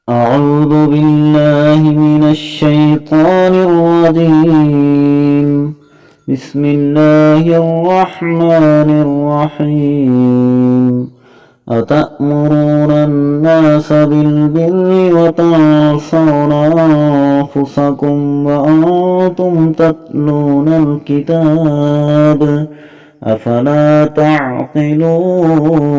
أعوذ بالله من الشيطان الرجيم. بسم الله الرحمن الرحيم. أتأمرون الناس بالبر وتنسون أنفسكم وأنتم تتلون الكتاب أفلا تعقلون.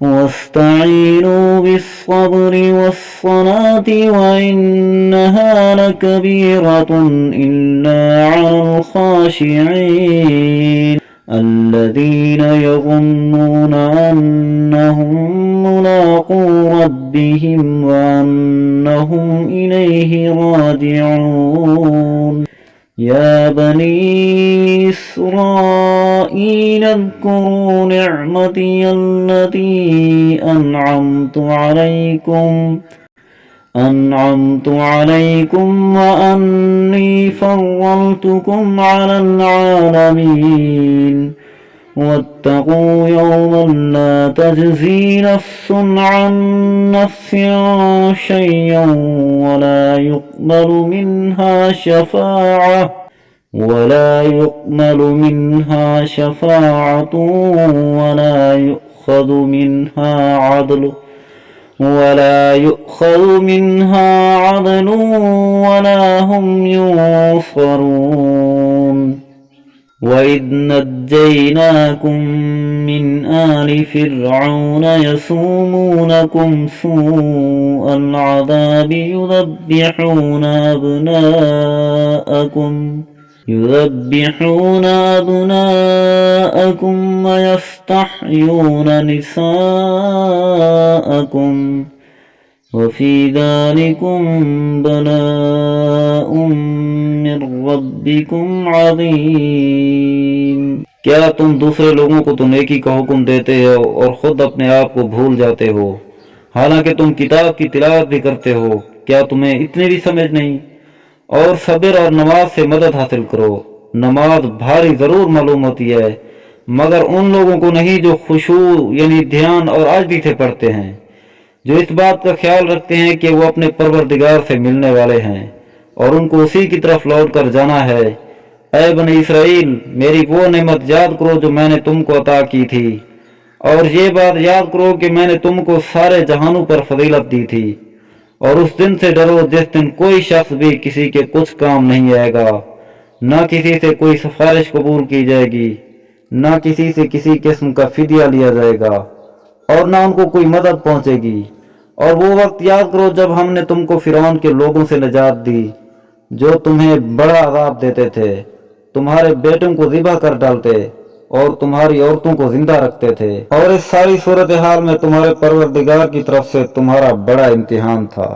واستعينوا بالصبر والصلاة وإنها لكبيرة إلا على الخاشعين الذين يظنون أنهم ملاقو ربهم وأنهم إليه راجعون. يا بني إسرائيل اذكروا نعمتي التي أنعمت عليكم وأني فضلتكم على العالمين. واتقوا يوما لا تجزي نفس عن نفس شيئا ولا يقبل منها شفاعة ولا يؤخذ منها عدل ولا هم ينصرون. وإذ نجيناكم من آل فرعون يسومونكم سوء العذاب يذبحون أبناءكم ويستحيون نساءكم وفي ذلكم بلاء من ربكم عظيم. کیا تم دوسرے لوگوں کو تو نیکی کا حکم دیتے ہو اور خود اپنے آپ کو بھول جاتے ہو، حالانکہ تم کتاب کی تلاوت بھی کرتے ہو؟ کیا تمہیں اتنی بھی سمجھ نہیں؟ اور صبر اور نماز سے مدد حاصل کرو. نماز بھاری ضرور معلوم ہوتی ہے مگر ان لوگوں کو نہیں جو خشوع یعنی دھیان اور عاجزی سے پڑھتے ہیں، جو اس بات کا خیال رکھتے ہیں کہ وہ اپنے پروردگار سے ملنے والے ہیں اور ان کو اسی کی طرف لوٹ کر جانا ہے. اے بنی اسرائیل، میری وہ نعمت یاد کرو جو میں نے تم کو عطا کی تھی، اور یہ بات یاد کرو کہ میں نے تم کو سارے جہانوں پر فضیلت دی تھی. اور اس دن سے ڈرو جس دن کوئی شخص بھی کسی کے کچھ کام نہیں آئے گا، نہ کسی سے کوئی سفارش قبول کی جائے گی، نہ کسی سے کسی قسم کا فدیہ لیا جائے گا، اور نہ ان کو کوئی مدد پہنچے گی. اور وہ وقت یاد کرو جب ہم نے تم کو فرعون کے لوگوں سے نجات دی جو تمہیں بڑا عذاب دیتے تھے، تمہارے بیٹوں کو ذبح کر ڈالتے اور تمہاری عورتوں کو زندہ رکھتے تھے. اور اس ساری صورتحال میں تمہارے پروردگار کی طرف سے تمہارا بڑا امتحان تھا.